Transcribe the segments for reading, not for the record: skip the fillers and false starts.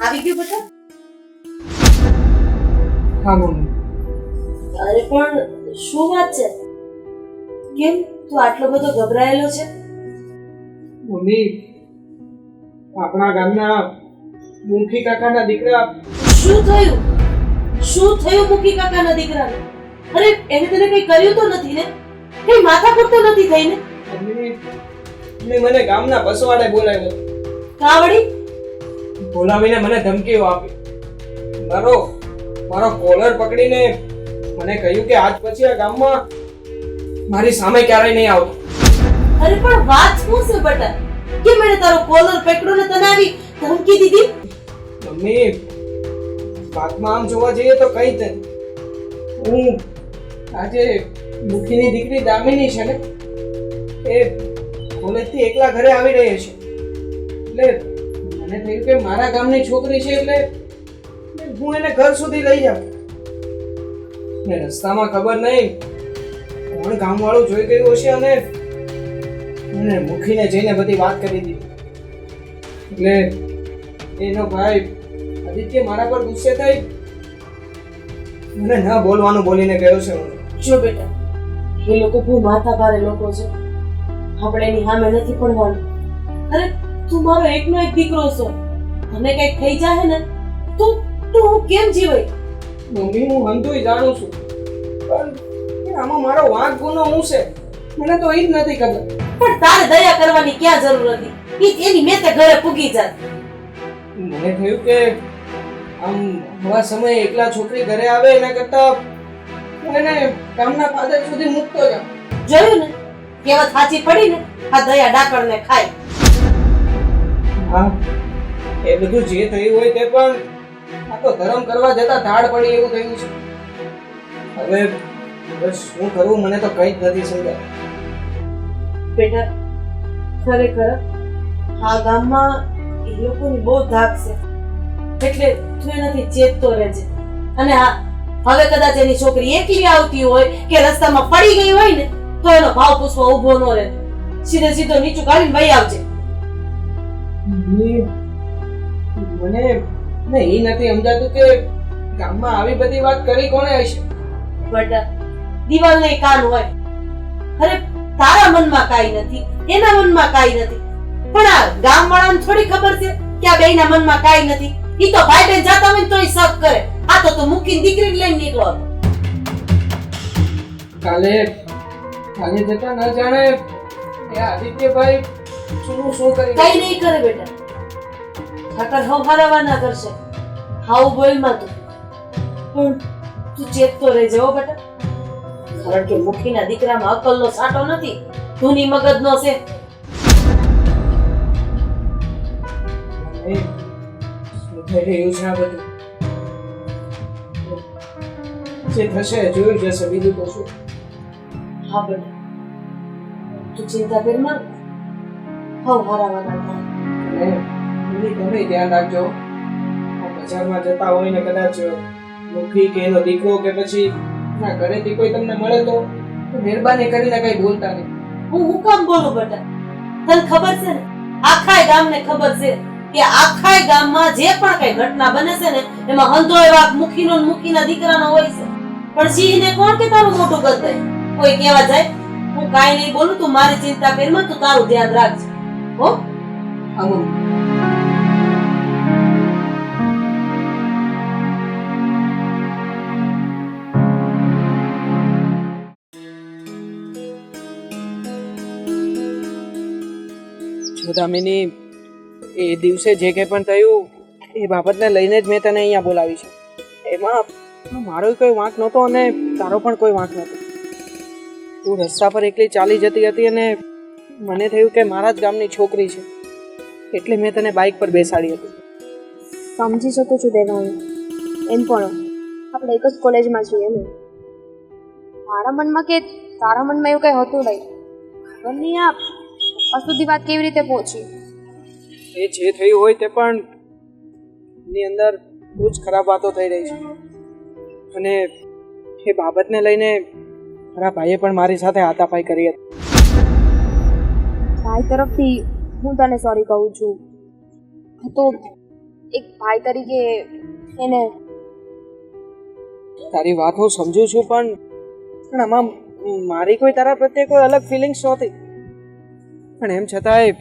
આવી ગયો બેટા? હા મમ્મી. અરે પણ શું વાત છે? કેમ તું આટલો બધો ગભરાયેલો છે? મમ્મી, આપણા ગામના મુખી કાકાના દીકરા શું થયું? શું થયું મુખી કાકાના દીકરાને? અરે એને તને કઈ કર્યું તો નથી ને? કઈ માથાકૂટ તો નથી થઈ ને? મમ્મી મને ગામના બસવાડે બોલાવ્યો. કાવડી? બોલાવીને મને ધમકીઓ આપી. મારો કોલર પકડીને મને કહ્યું કે આજ પછી આ ગામમાં મારી સામે ક્યારેય નહીં આવતો. અરે પણ વાત શું છે બેટા? કેમ એને તારો કોલર પકડ્યો ને તને આવી ધમકી દીધી? મમ્મી, વાતમાં આમ જોવા જઈએ તો કઈ જ નથી. હું આજે મુખીની દીકરી દામિની છે ને, એ કોલેજથી એકલા ઘરે આવી રહી છે. એટલે મને થયું કે મારા ગામની છોકરી છે એટલે હું એને ઘર સુધી લઈ જાઉં. ને રસ્તામાં ખબર નહીં કોણ ગામવાળું જોઈ ગયું હશે અને મને મુખીને જઈને બધી વાત કરી દીધી. એટલે એનો ભાઈ આદિત્ય મારા પર ગુસ્સે થઈ મને ન બોલવાનું બોલીને ગયો છે. જો બેટા, એ લોકો બહુ માથા ભારે લોકો છે. આપણે એની સામે નથી પડવાનું. અરે તું મારો એકનો એક દીકરો છો. તને કઈક થઈ જાય ને તો હું કેમ જીવાય? મમ્મી, હું હંધુય જાણું છું, પણ આમાં મારો વાંક ગુનો શું છે મને તો એ જ નથી ખબર. પણ તારે દયા કરવાની ક્યાં જરૂર હતી? એની મેતે ઘરે પૂગી જાત. મને થયું કે આમ આવા સમયે એકલા છોકરી ઘરે આવે એના કરતા હું એને ગામના ફાધર સુધી મૂકતો જાઉં. જોયું ને, કહેવત સાચી પડી ને, આ દયા ડાકણને ખાય. હા, એ બધું જે થયું હોય તે પણ આ તો ધર્મ કરવા જતા ધાડ પડી એવું થયું છે. હવે બસ શું કરવું મને તો કઈ જ નથી સમજાય. બેટા, ખરેખર આ ગામમાં એ લોકોની બહુ ધાક છે. એટલે તું એનાથી ચેતતો રહેજે. અને હા, હવે કદાચ એની છોકરી એકલી આવતી હોય કે રસ્તામાં પડી ગઈ હોય ને તો એનો ભાવ પૂછવા ઊભો ન રહે. સીધે સીધો નીચું કાઢીને વહી આવજે. મને એ નથી સમજાતું કે ગામમાં આવી બધી વાત કરી કોણે હશે. બેટા, દિવાલ ને કાન હોય. અરે તારા મનમાં કાઈ નથી, એના મનમાં કાઈ નથી, પણ આ ગામ વાળાને થોડી ખબર છે કે આ બેયના મનમાં કાઈ નથી. ઈ તો ભાઈ બેન જાતા હોય ને તોય શક કરે. આ તો તું મૂકીને દીકરીને લઈને નીકળો. કાલે જતા ન જાણે એ આદિત્યભાઈ શું કરી કઈ નહીં કરે બેટા. ઠાકર હવ હારાવાના કરશે. હાવ બોલમાં તું પણ તું ચેતતો રહેજે હો બેટા. કારણ કે મુખીના દીકરામાં અકલનો સાટો નથી, ધૂની મગજનો છે. શું થઈ રહ્યું છે આ બધું? જે થશે જોયું જશે, બીજું તો શું. હા બેટા, તું ચિંતા કર માં. હવ હારાવાના થાય. અને તમે ધ્યાન રાખજો. બજારમાં જતા હોય ને કદાચ મુખી કે એનો દીકરો કે પછી ના ઘરેથી કોઈ તમને મળે તો મહેરબાની કરીને કઈ બોલતા નહીં. હું કામ બોલું બેટા? તને ખબર છે ને, આખાય ગામને ખબર છે કે આખાય ગામમાં જે પણ કઈ ઘટના બને છે ને એમાં હંધો એવા મુખીનો ને મુખીના દીકરાનો હોય છે. પણ સિંહને કોણ કે તારું મોટું કરી દે? કોઈ કહેવા જાય? હું કાઈ નહીં બોલું, તું મારી ચિંતા કરમાં, તું તારું ધ્યાન રાખજે હો. આવું દામિની, એ દિવસે જે કંઈ પણ થયું એ બાબતને લઈને જ મેં તને અહીંયા બોલાવી છે. એમાં મારો કોઈ વાંક નહોતો અને તારો પણ કોઈ વાંક નહોતો. તું રસ્તા પર એકલી ચાલી જતી હતી અને મને થયું કે મારા જ ગામની છોકરી છે એટલે મેં તને બાઇક પર બેસાડી હતી. સમજી શકું છું દેવાંગ. એમ પણ આપણે એક જ કોલેજમાં છીએ ને. મારા મનમાં કે તારા મનમાં એવું કંઈ હતું નહીં. ખબર નહીં આ સુધી વાત કેવી રીતે પહોંચી. એ જે થયું હોય તે પણ એની અંદર બહુ જ ખરાબ વાતો થઈ રહી છે અને એ બાબતને લઈને મારા ભાઈએ પણ મારી સાથે હાથાપાઈ કરી હતી. ભાઈ તરફથી હું તને સોરી કહું છું. તો એક ભાઈ તરીકે એને તારી વાત હું સમજુ છું, પણ આમાં મારી કોઈ તારા પ્રત્યે કોઈ અલગ ફિલિંગ્સ નહોતી. પણ એમ છતાંય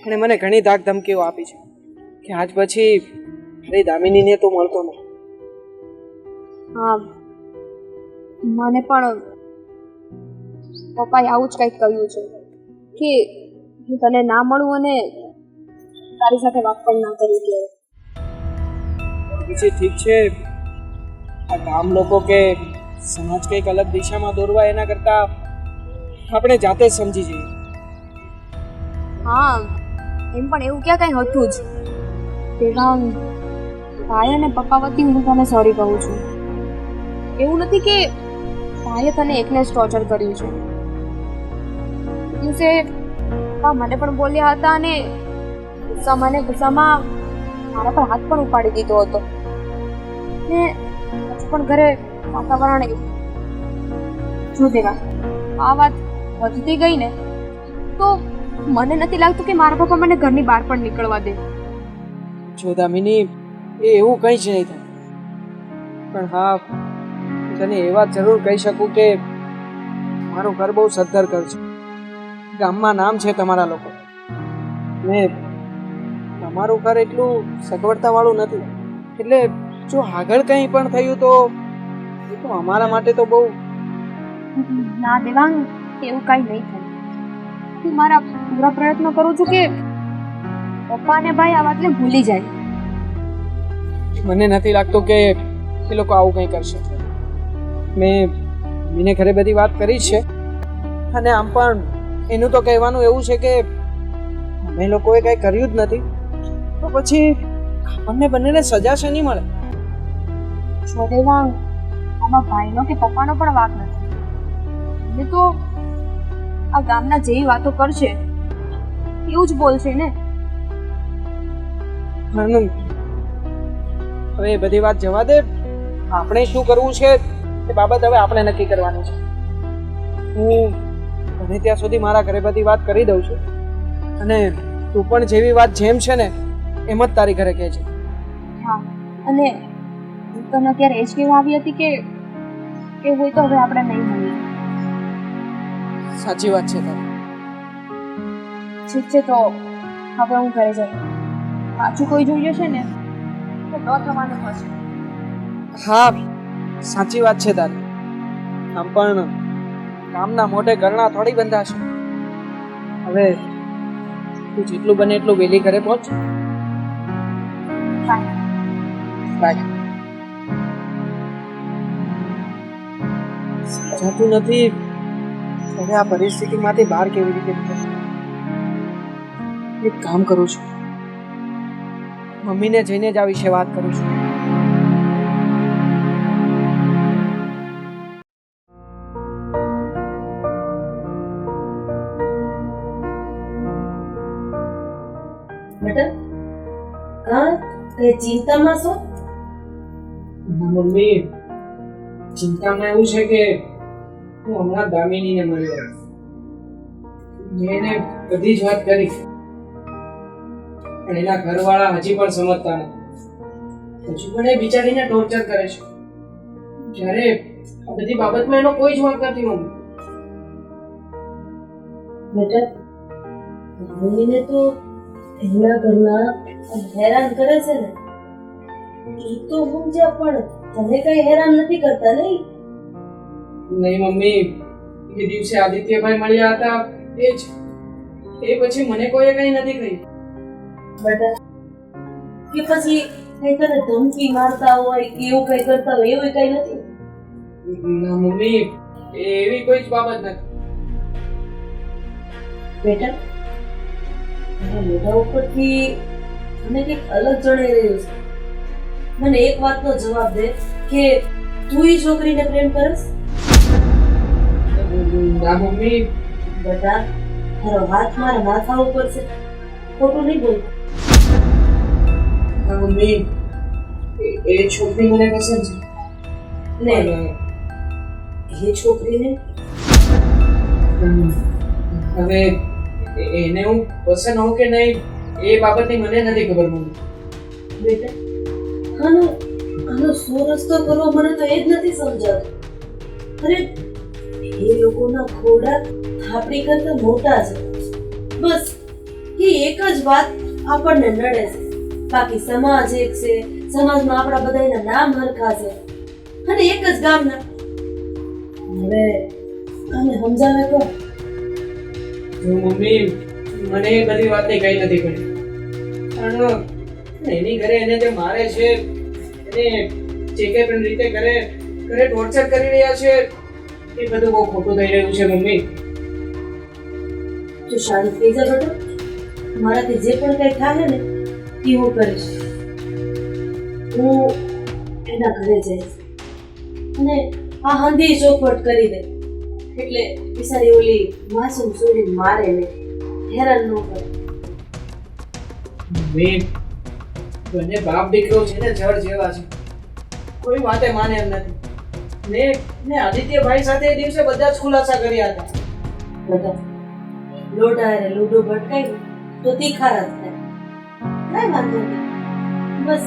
એણે મને ઘણી ધાક ધમકીઓ આપી છે કે આજ પછી મારી દામિનીને તો મળતો નહીં. હા, મને પણ પપ્પાએ આવું જ કંઈક કહ્યું છે કે હું તને ના મળું અને તારી સાથે વાત પણ ના કરું કે પછી ઠીક છે, આ ગામ લોકો કે સમાજ કંઈક અલગ દિશામાં દોરવા એના કરતાં આપણે જાતે જ સમજી જઈએ. હા, એમ પણ એવું ક્યાં કંઈ હતું જ. દેવાંગ, ભાઈ અને પપ્પા વતી હું તને સોરી કહું છું. એવું નથી કે ભાઈએ તને એકને જ ટોર્ચર કર્યું છે. દિવસે પપ્પા મને પણ બોલ્યા હતા અને ગુસ્સામાં મારા પર હાથ પણ ઉપાડી દીધો હતો. ને હજુ પણ ઘરે વાતાવરણ એવું. જો દેવા, આ વાત વધતી ગઈ ને તો મને નથી લાગતું કે મારા પપ્પા મને ઘરની બહાર પણ નીકળવા દે. જો દામિની, એ એવું કંઈ જ નહીં થાય. પણ હા, તને એ વાત જરૂર કહી શકું કે મારું ઘર બહુ સદ્ધર ઘર છે. ગામમાં નામ છે તમારા લોકો. ને તમારું ઘર એટલું સગવડતાવાળું નથી. એટલે જો આગળ કંઈ પણ થયું તો એ તો અમારા માટે તો બહુ. ના દેવાંગ, એવું કાંઈ નહીં થાય. હું મારા પૂરા પ્રયત્ન કરું છું કે પપ્પા અને ભાઈ આ વાતને ભૂલી જાય. મને નથી લાગતું કે એ લોકો આવું કંઈ કરશે. મેં મીને ઘરે બધી વાત કરી છે અને આમ પણ એનું તો કહેવાનું એવું છે કે અમે લોકોએ કંઈ કર્યું જ નથી, તો પછી આપણને બંનેને સજા શેની મળે? જો દેવાંગ, આમાં ભાઈનો કે પપ્પાનો પણ વાંક નથી. એ તો આ ગામના જેવી વાતો કરશે એવું જ બોલશે ને. હવે એ બધી વાત જવા દે. આપણે શું કરવું છે એ બાબત હવે આપણે નક્કી કરવાની છે. હું બને ત્યાં સુધી મારા ઘરે બધી વાત કરી દઉં છું અને તું પણ જેવી વાત જેમ છે ને એમ જ તારી ઘરે કહે છે. હા, અને હું તને અત્યારે એ જ કહેવા આવી હતી કે હોય તો હવે આપણે નહીં મળીએ. સાચી વાત છે તારી. ઠીક છે, તો હવે હું ઘરે જઉં. પાછું કોઈ જોઈ જશે ને તો ન થવાનું હશે. હા, સાચી વાત છે તારી. આમ પણ કામના મોઢે ઘરણા થોડી બંધાશે. હવે તું જેટલું બને એટલું વહેલી ઘરે પહોંચ. બાય. સમજાતું નથી હવે આ પરિસ્થિતિમાંથી બહાર કેવી રીતે નીકળવું. એક કામ કરું છું, મમ્મીને જઈને જ આ વિશે વાત કરું છું. બેટા, હા, તે ચિંતામાં છો? મમ્મી, ચિંતામાં એવું છે કે હું હમણાં દામિનીને મળ્યો. મેં એને બધી જ વાત કરી પણ એના ઘરવાળા હજી પણ સમજતા નથી. હજુ પણ એ બિચારીને ટોર્ચર કરે છે, જ્યારે આ બધી બાબતમાં એનો કોઈ જ વાંક નથી. મમ્મી, બેટા, મમ્મીને તો એના ઘરના હેરાન કરે છે ને, એ તો સમજ્યા પણ તમે કઈ હેરાન નથી કરતા નહીં? નહીં મમ્મી, એ દિવસે આદિત્યભાઈ મળ્યા હતા એ પછી મને કોઈએ કંઈ નથી કહ્યું. બેટા, કે પછી કઈ તને ધમકી મારતા હોય કે એવું કઈ કરતા હોય એવું કઈ નથી? ના મમ્મી, એવી કોઈ જ બાબત નથી. બેટા, મારા મોઢા ઉપરથી મને કંઈક અલગ જણાઈ રહ્યું છે. મને એક વાતનો જવાબ દે કે તું એ છોકરીને પ્રેમ કરસ? ના મમ્મી. બેટા, તારો હાથ મારા માથા ઉપર છે, ખોટું નહીં બોલ. ના મમ્મી, એ છોકરી મને પસંદ છે. ને એ છોકરીને હવે એને હું પસંદ હોઉં કે નહીં એ બાબતની મને નથી ખબર. મમ્મી, બેટા આનો આનો શું રસ્તો કરવો મને તો એ જ નથી સમજાતું. અરે એ લોકોના ખોડા આપણી કરતા મોટા છે. બસ એ એક જ વાત આપણને નડે છે. બાકી સમાજ એક છે, સમાજમાં આપણા બધાના નામ હરખા છે અને એક જ ગામના. હવે આને સમજાવે તો જો મમ્મી મને એ બધી વાતની કઈ નથી પડી, પણ એની ઘરે એને જે મારે છે, એને જે કઈ પણ રીતે ઘરે ટોર્ચર કરી રહ્યા છે, એ બધું બહુ ખોટું થઈ રહ્યું છે મમ્મી. તું શાંત થઈ જા બેટા. મારાથી જે પણ કઈ થાય ને એ હું કરીશ. હું એના ઘરે જઈશ અને આ હંધી ચોખવટ કરી દે, એટલે બિચારી ઓલી માસૂમ છોડીને મારે ને હેરાન ન કરે. મમ્મી બંને બાપ દીકરો છે ને જળ જેવા છે, કોઈ વાતે માને એમ નથી. ને આદિત્યભાઈ સાથે એ દિવસે બધા જ ખુલાસા કર્યા હતા. બધા લોઢા અને લૂડો ભટકાયું તો તીખારા જ થાય. કાંઈ વાંધો નહીં. બસ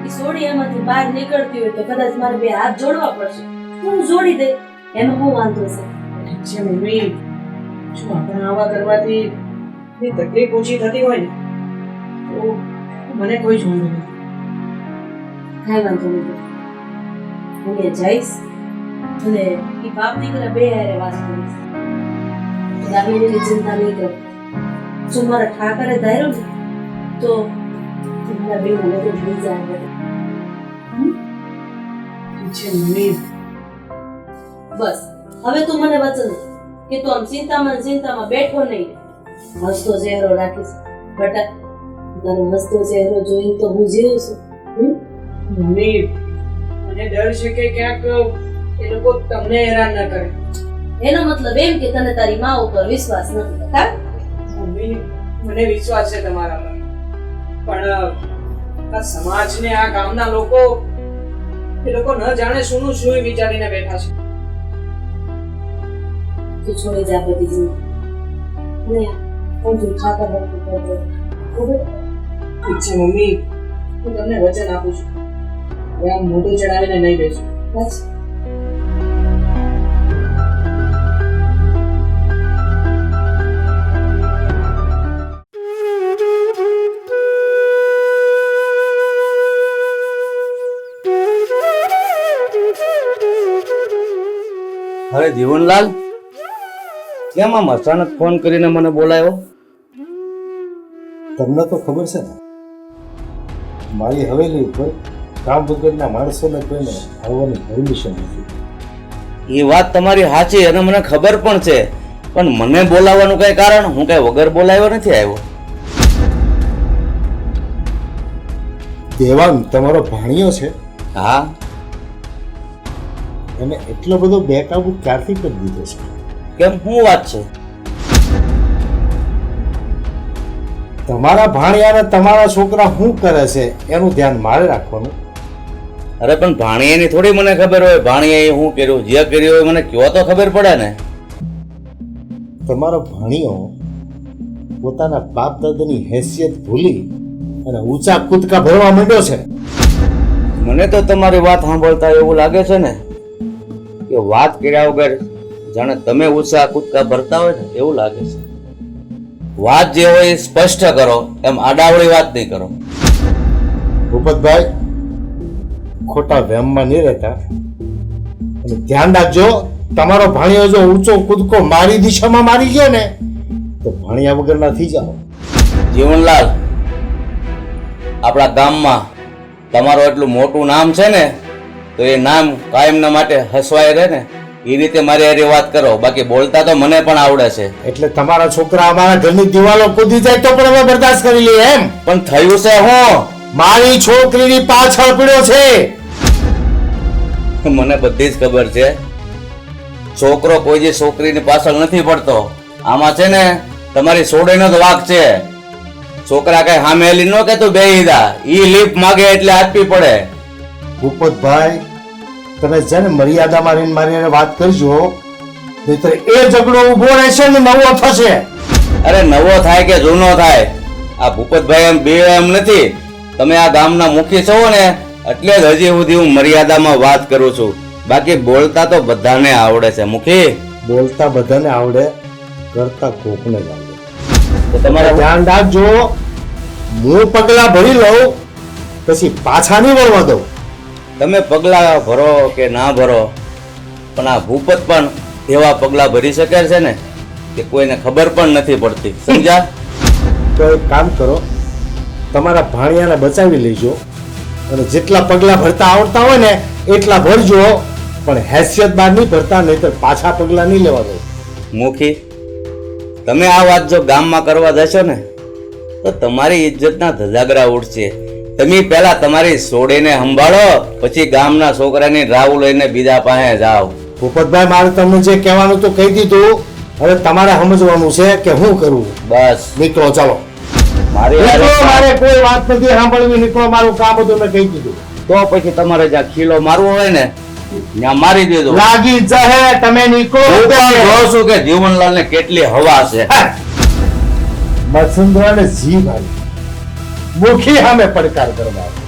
એ સોડી એમાંથી બહાર નીકળતી હોય તો કદાચ મારે બે હાથ જોડવા પડશે તો હું જોડી દે. એમાં શું વાંધો છે? છે મમ્મી, જો આપણે આવા કરવાથી એ તકલીફ ઓછી થતી હોય ને તો મને કોઈ જ વાંધો નથી. કાંઈ વાંધો નહીં. હું એ જઈશ અને એ બાપ દીકરા બે હારે વાત કરીશ. દામિનીની ચિંતા નહીં કર. જો મારા ઠાકરે ધાર્યું ને તો મારા બેના લગ્ન થઈ જાય. છે મમ્મી, બસ હવે તું મને વચન દે કે તું આમ ચિંતામાં બેઠો નહીં. હસતો ચહેરો રાખીશ બેટા. તારો હસતો ચહેરો જોઈને તો હું જીવું છું. મમ્મી મને ડર છે કે ક્યાંક એ લોકો તમને હેરાન ન કરે. એનો મતલબ એમ કે તને તારી મા ઉપર વિશ્વાસ નથી. હા મમ્મી મને વિશ્વાસ છે તમારા પર, પણ આ સમાજને આ ગામના લોકો એ લોકો ન જાણે શું વિચારીને બેઠા છે. તું છોડી જા બધી જિંદગી ને હું ઠાકર ભક્તિ કરતો. ઠીક છે મમ્મી, હું તમને વચન આપું છું, હવે આમ મોઢું ચડાવીને નહીં બેસું. બસ અરે જીવનલાલ, કેમ આમ અચાનક ફોન કરીને મને બોલાયો? તમને તો ખબર છે ને, મારી હવેલી ઉપર કામ વગરના માણસોને કોઈને આવવાની પરમિશન નથી. એ વાત તમારી સાચી અને મને ખબર પણ છે, પણ મને બોલાવવાનું કઈ કારણ? હું કઈ વગર બોલાવ્યો નથી આવ્યો. દેવાંગ તમારો ભાણિયો છે, હા, એને એટલો બધો બેકાબુ ક્યારથી કરી દીધો છે? કેમ, શું વાત છે? તમારા ભાણિયાને તમારા છોકરા શું કરે છે એનું ધ્યાન મારે રાખવાનું. અરે પણ ભાણિયાની થોડી મને ખબર હોય. ભાણિયાએ શું કર્યું, જે કર્યું હોય મને કયો તો ખબર પડે ને. તમારો ભાણિયો પોતાના બાપ દાદાની હેસિયત ભૂલી અને ઊંચા કૂદકા ભરવા માંડ્યો છે. મને તો તમારી વાત સાંભળતા એવું લાગે છે ને કે વાત કર્યા વગર જાણે તમે ઉત્સાહ કૂદકા ભરતા હોય ને એવું લાગે છે. વાત જે હોય એ સ્પષ્ટ કરો, એમ આડાવડી વાત નહીં કરો. ભૂપતભાઈ, ખોટા વહેમમાં નહીં રહેતા અને ધ્યાન રાખજો, તમારો ભાણિયો જો ઊંચો કૂદકો મારી દિશામાં મારી ગયો ને તો ભાણિયા વગરના થઈ જાઓ. જીવનલાલ, આપણા ગામમાં તમારું એટલું મોટું નામ છે ને, તો એ નામ કાયમના માટે હસવાય રહે ને એ રીતે મારી હારે વાત કરો. બાકી બોલતા તો મને પણ આવડે છે. એટલે તમારા છોકરા અમારા ઘરની દિવાલો કૂદી જાય તો પણ અમે બરદાસ્ત કરી લઈએ એમ? પણ થયું છે હું? મારી છોકરીની પાછળ પડ્યો છે. મને બધી જ ખબર છે. છોકરો કોઈ જે છોકરીની પાછળ નથી પડતો. આમાં છે ને તમારી સોડીનો જ વાંક છે. છોકરા કઈ સામે હેલી ન કે તું બેહી જા, ઈ લીપ માગે એટલે આપવી પડે. ભૂપતભાઈ, તમે છે ને મર્યાદામાં રહીને મારી હારે વાત કરજો, નહીંતર એ ઝઘડો ઊભો રહેશે ને નવો થશે. અરે નવો થાય કે જૂનો થાય, આ ભૂપતભાઈ એમ બે એમ નથી. તમે આ ગામના મુખી છો ને એટલે જ હજી સુધી હું મર્યાદામાં વાત કરું છું, બાકી બોલતા તો બધાને આવડે છે મુખી. બોલતા બધાને આવડે, કરતા કોકને જ આવડે. તો તમારે ધ્યાન રાખજો, હું પગલા ભરી લઉં પછી પાછા નહીં વળવા દઉં. તમે પગલા ભરો કે ના ભરો, પણ આ ભૂપત પણ એવા પગલા ભરી શકે છે ને કે કોઈને ખબર પણ નથી પડતી, સમજ્યા? તો એક કામ કરો, તમારા ભાણિયાને બચાવી લેજો અને જેટલા પગલા ભરતા આવડતા હોય ને એટલા ભરજો, પણ હેસિયત બાર નહીં ભરતા, નહીતર પાછા પગલા નહીં લેવા દો. મુખી, તમે આ વાત જો ગામમાં કરવા જશો ને તો તમારી ઇજ્જતના ધજાગરા ઉડશે. તમે પહેલા તમારી સોડીને સંભાળો, પછી ગામના છોકરાની રાવ લઈને બીજા પાસે જાઓ. ભૂપતભાઈ, મારે તમને જે કહેવાનું તો કહી દીધું, હવે તમારે સમજવાનું છે કે શું કરવું. બસ નીકળો, ચાલો. મારી નીકળો, હારે- મારે કોઈ વાત નથી સાંભળવી. નીકળો, મારું કામ હતું મેં કહી દીધું. તો પછી તમારે જ્યાં ખીલો મારવો હોય ને ત્યાં મારી દેજો. લાગી જહે, તમે નીકળો. હું પણ જોઉં છું કે જીવનલાલ ને કેટલી હવા છે. મસુંદરાને જીભ આવી, મુખી સામે પડકાર કરવા.